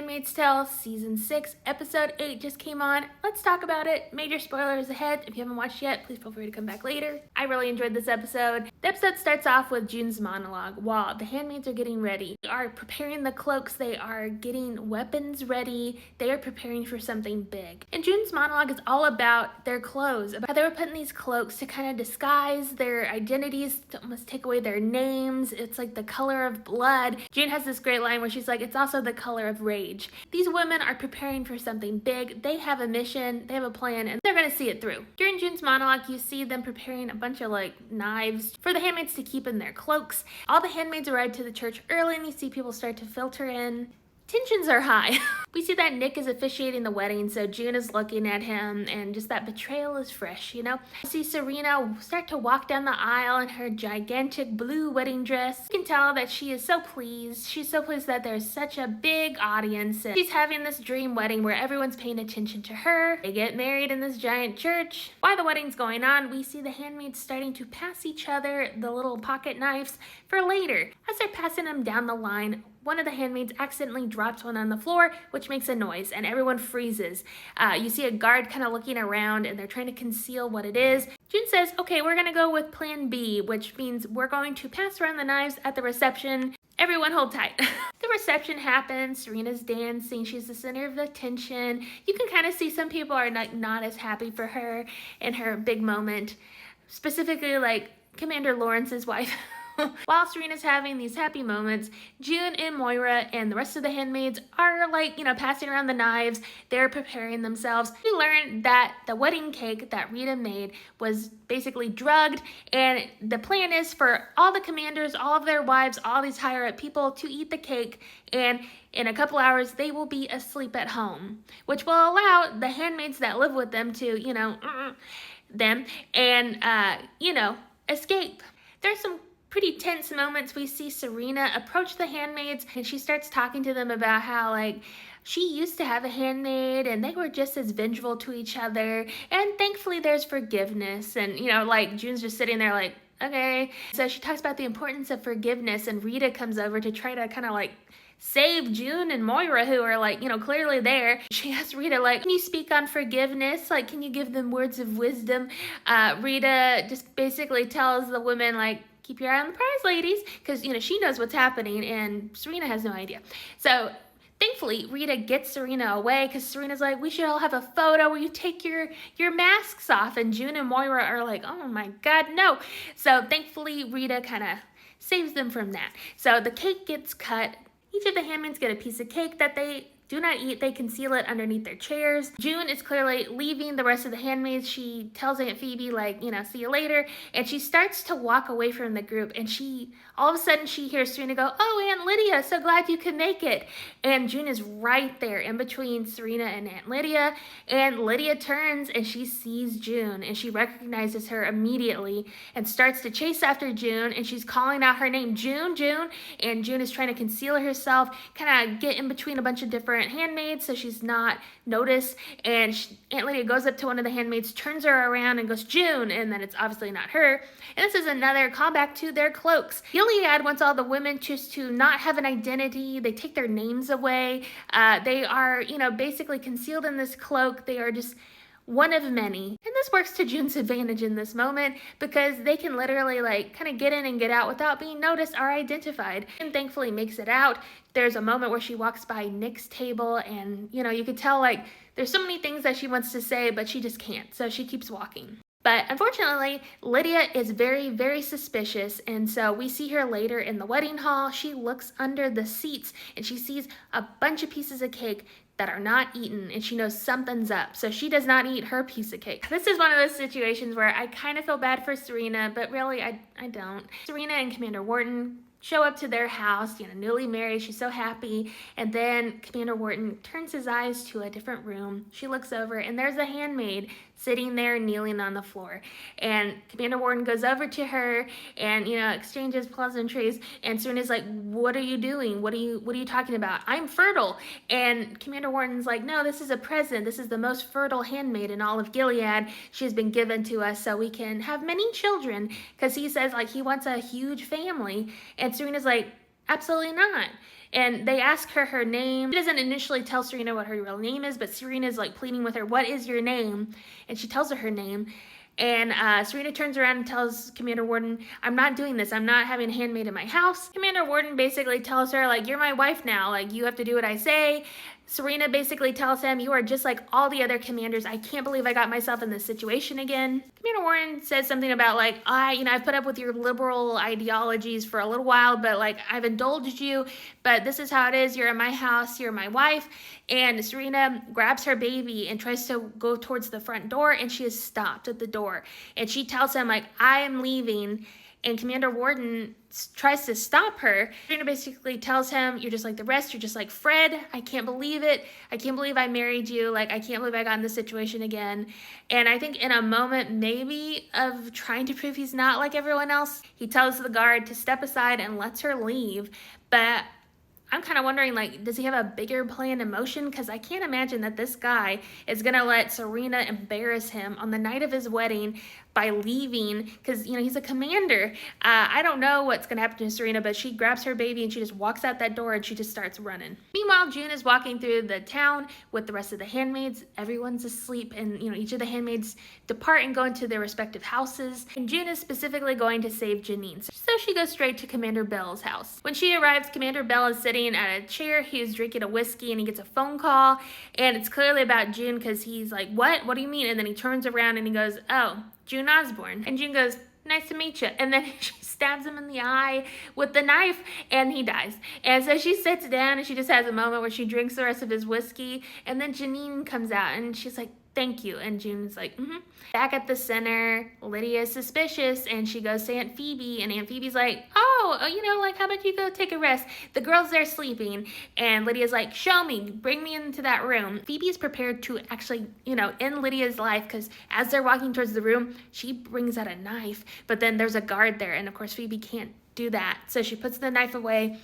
Handmaid's Tale Season 6, Episode 8 just came on. Let's talk about it. Major spoilers ahead. If you haven't watched yet, please feel free to come back later. I really enjoyed this episode. The episode starts off with June's monologue while the handmaids are getting ready. They are preparing the cloaks. They are getting weapons ready. They are preparing for something big. And June's monologue is all about their clothes, about how they were putting these cloaks to kind of disguise their identities, to almost take away their names. It's like the color of blood. June has this great line where she's like, it's also the color of rage. These women are preparing for something big. They have a mission, they have a plan, and they're gonna see it through. During June's monologue, you see them preparing a bunch of knives for the handmaids to keep in their cloaks. All the handmaids arrive to the church early and you see people start to filter in. Tensions are high. We see that Nick is officiating the wedding, so June is looking at him, and just that betrayal is fresh, you know? We see Serena start to walk down the aisle in her gigantic blue wedding dress. You can tell that she is so pleased. She's so pleased that there's such a big audience, and she's having this dream wedding where everyone's paying attention to her. They get married in this giant church. While the wedding's going on, we see the handmaids starting to pass each other the little pocket knives for later. As they're passing them down the line, one of the handmaids accidentally drops one on the floor, which makes a noise, and everyone freezes. You see a guard kind of looking around, and they're trying to conceal what it is. June says, okay, we're gonna go with plan B, which means we're going to pass around the knives at the reception. Everyone hold tight. The reception happens, Serena's dancing, she's the center of attention. You can kind of see some people are not as happy for her in her big moment, specifically Commander Lawrence's wife. While Serena's having these happy moments, June and Moira and the rest of the handmaids are passing around the knives. They're preparing themselves. We learn that the wedding cake that Rita made was basically drugged, and the plan is for all the commanders, all of their wives, all these higher up people to eat the cake, and in a couple hours they will be asleep at home, which will allow the handmaids that live with them to, escape. There's some pretty tense moments. We see Serena approach the handmaids, and she starts talking to them about how she used to have a handmaid and they were just as vengeful to each other, and thankfully there's forgiveness. And June's just sitting there okay. So she talks about the importance of forgiveness, and Rita comes over to try to kind of save June and Moira, who are clearly there. She asks Rita, can you speak on forgiveness? Can you give them words of wisdom? Rita just basically tells the women, keep your eye on the prize, ladies, because, she knows what's happening, and Serena has no idea. So thankfully, Rita gets Serena away, because Serena's we should all have a photo where you take your masks off, and June and Moira are oh my God, no. So thankfully, Rita kind of saves them from that. So the cake gets cut. Each of the handmaids get a piece of cake that they do not eat. They conceal it underneath their chairs. June is clearly leaving the rest of the handmaids. She tells Aunt Phoebe, see you later. And she starts to walk away from the group. And all of a sudden, she hears Serena go, oh, Aunt Lydia, so glad you could make it. And June is right there in between Serena and Aunt Lydia. And Lydia turns and she sees June. And she recognizes her immediately and starts to chase after June. And she's calling out her name, June, June. And June is trying to conceal herself, kind of get in between a bunch of different handmaids so she's not noticed. And Aunt Lydia goes up to one of the handmaids, turns her around and goes, June, and then it's obviously not her. And this is another callback to their cloaks. Gilead wants all the women just to not have an identity. They take their names away. They are, basically concealed in this cloak. They are just one of many. And this works to June's advantage in this moment, because they can literally kind of get in and get out without being noticed or identified. And thankfully makes it out. There's a moment where she walks by Nick's table, and you could tell there's so many things that she wants to say, but she just can't. So she keeps walking. But unfortunately, Lydia is very, very suspicious, and so we see her later in the wedding hall. She looks under the seats and she sees a bunch of pieces of cake that are not eaten, and she knows something's up. So she does not eat her piece of cake. This is one of those situations where I kind of feel bad for Serena, but really I don't. Serena and Commander Wharton show up to their house, newly married. She's so happy. And then Commander Wharton turns his eyes to a different room. She looks over, and there's a handmaid sitting there kneeling on the floor. And Commander Wharton goes over to her and, exchanges pleasantries. And Serena's like, what are you doing? What are you talking about? I'm fertile. And Commander Wharton's like, no, this is a present. This is the most fertile handmaid in all of Gilead. She has been given to us so we can have many children. Because he says, he wants a huge family. And Serena's like, Absolutely not. And they ask her name. She doesn't initially tell Serena what her real name is, but Serena's like pleading with her, what is your name? And she tells her name. And Serena turns around and tells Commander Warden, I'm not doing this. I'm not having a handmaid in my house. Commander Warden basically tells her, like, you're my wife now. Like, you have to do what I say. Serena basically tells him, you are just like all the other commanders. I can't believe I got myself in this situation again. Commander Warren says something about like, I've put up with your liberal ideologies for a little while, but like I've indulged you, but this is how it is. You're in my house, you're my wife. And Serena grabs her baby and tries to go towards the front door, and she is stopped at the door. And she tells him like, I am leaving. And Commander Warden tries to stop her. Serena basically tells him, you're just like the rest. You're just like Fred. I can't believe it. I can't believe I married you. Like, I can't believe I got in this situation again. And I think in a moment maybe of trying to prove he's not like everyone else, he tells the guard to step aside and lets her leave. But I'm kind of wondering, like, does he have a bigger plan in motion? Because I can't imagine that this guy is going to let Serena embarrass him on the night of his wedding by leaving, because, you know, he's a commander. I don't know what's going to happen to Serena, but she grabs her baby and she just walks out that door and she just starts running. Meanwhile, June is walking through the town with the rest of the handmaids. Everyone's asleep, and, you know, each of the handmaids depart and go into their respective houses. And June is specifically going to save Janine. So she goes straight to Commander Bell's house. When she arrives, Commander Bell is sitting at a chair. He is drinking a whiskey and he gets a phone call. And it's clearly about June, because he's like, what? What do you mean? And then he turns around and he goes, oh, June Osborne. And June goes, nice to meet you. And then she stabs him in the eye with the knife and he dies. And so she sits down and she just has a moment where she drinks the rest of his whiskey. And then Janine comes out and she's like, thank you. And June's like, Back at the center, Lydia is suspicious and she goes to Aunt Phoebe, and Aunt Phoebe's like, you know, like, how about you go take a rest? The girls are sleeping. And Lydia's like, show me, bring me into that room. Phoebe is prepared to actually, you know, end Lydia's life, because as they're walking towards the room, she brings out a knife, but then there's a guard there. And of course, Phoebe can't do that. So she puts the knife away.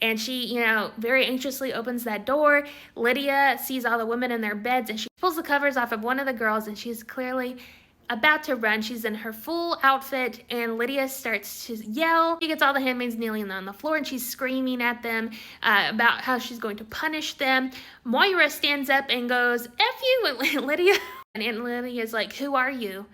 And she, you know, very anxiously opens that door. Lydia sees all the women in their beds and she pulls the covers off of one of the girls, and she's clearly about to run. She's in her full outfit and Lydia starts to yell. She gets all the handmaids kneeling on the floor and she's screaming at them about how she's going to punish them. Moira stands up and goes, F you, Lydia. And Aunt Lydia's like, who are you?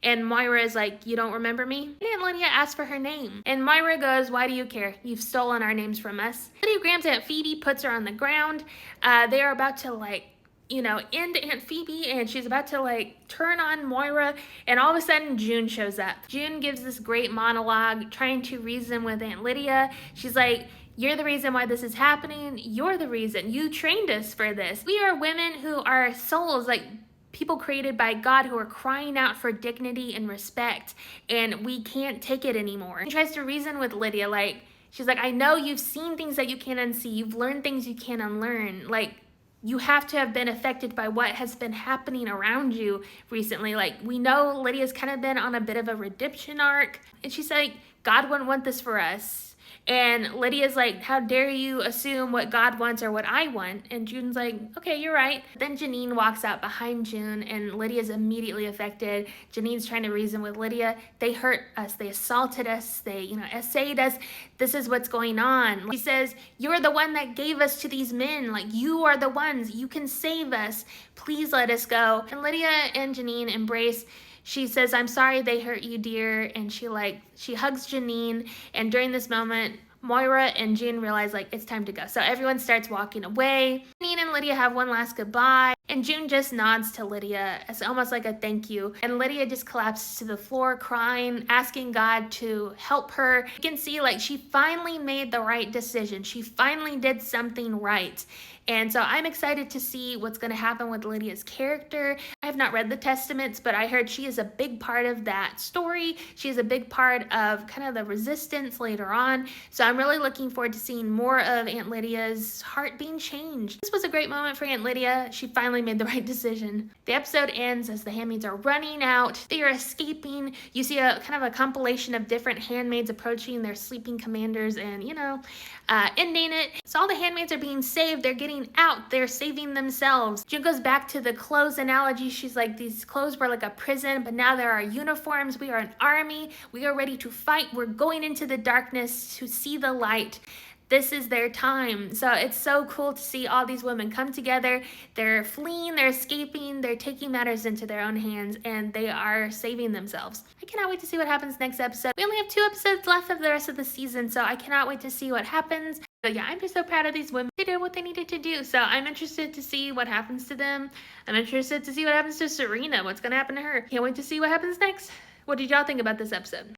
And Moira is like, you don't remember me? And Aunt Lydia asks for her name. And Moira goes, why do you care? You've stolen our names from us. Lydia grabs Aunt Phoebe, puts her on the ground. They are about to, like, you know, end Aunt Phoebe, and she's about to, like, turn on Moira. And all of a sudden, June shows up. June gives this great monologue trying to reason with Aunt Lydia. She's like, you're the reason why this is happening. You're the reason. You trained us for this. We are women who are souls, like, people created by God who are crying out for dignity and respect, and we can't take it anymore. She tries to reason with Lydia, like, she's like, I know you've seen things that you can't unsee, you've learned things you can't unlearn, like, you have to have been affected by what has been happening around you recently. Like, we know Lydia's kind of been on a bit of a redemption arc, and she's like, God wouldn't want this for us. And Lydia's like, how dare you assume what God wants or what I want? And June's like, okay, you're right. Then Janine walks out behind June and Lydia's immediately affected. Janine's trying to reason with Lydia. They hurt us. They assaulted us. They, you know, essayed us. This is what's going on. He says, you're the one that gave us to these men. Like, you are the ones. You can save us. Please let us go. And Lydia and Janine embrace. She says, I'm sorry they hurt you, dear. And she hugs Janine. And during this moment, Moira and June realize, like, it's time to go. So everyone starts walking away. Janine and Lydia have one last goodbye. And June just nods to Lydia as almost like a thank you. And Lydia just collapses to the floor crying, asking God to help her. You can see, like, she finally made the right decision. She finally did something right. And so I'm excited to see what's going to happen with Lydia's character. I have not read the Testaments, but I heard she is a big part of that story. She is a big part of kind of the resistance later on. So I'm really looking forward to seeing more of Aunt Lydia's heart being changed. This was a great moment for Aunt Lydia. She finally made the right decision. The episode ends as the handmaids are running out. They are escaping. You see a kind of a compilation of different handmaids approaching their sleeping commanders and, you know, ending it. So all the handmaids are being saved. They're getting out. They're saving themselves. June goes back to the clothes analogy. She's like, these clothes were like a prison, but now there are uniforms. We are an army. We are ready to fight. We're going into the darkness to see the light. this is their time. So it's so cool to see all these women come together. They're fleeing, they're escaping, they're taking matters into their own hands, and they are saving themselves. I cannot wait to see what happens next episode. We only have 2 episodes left of the rest of the season, so I cannot wait to see what happens. But yeah, I'm just so proud of these women. They did what they needed to do. So I'm interested to see what happens to them. I'm interested to see what happens to Serena. What's going to happen to her? Can't wait to see what happens next. What did y'all think about this episode?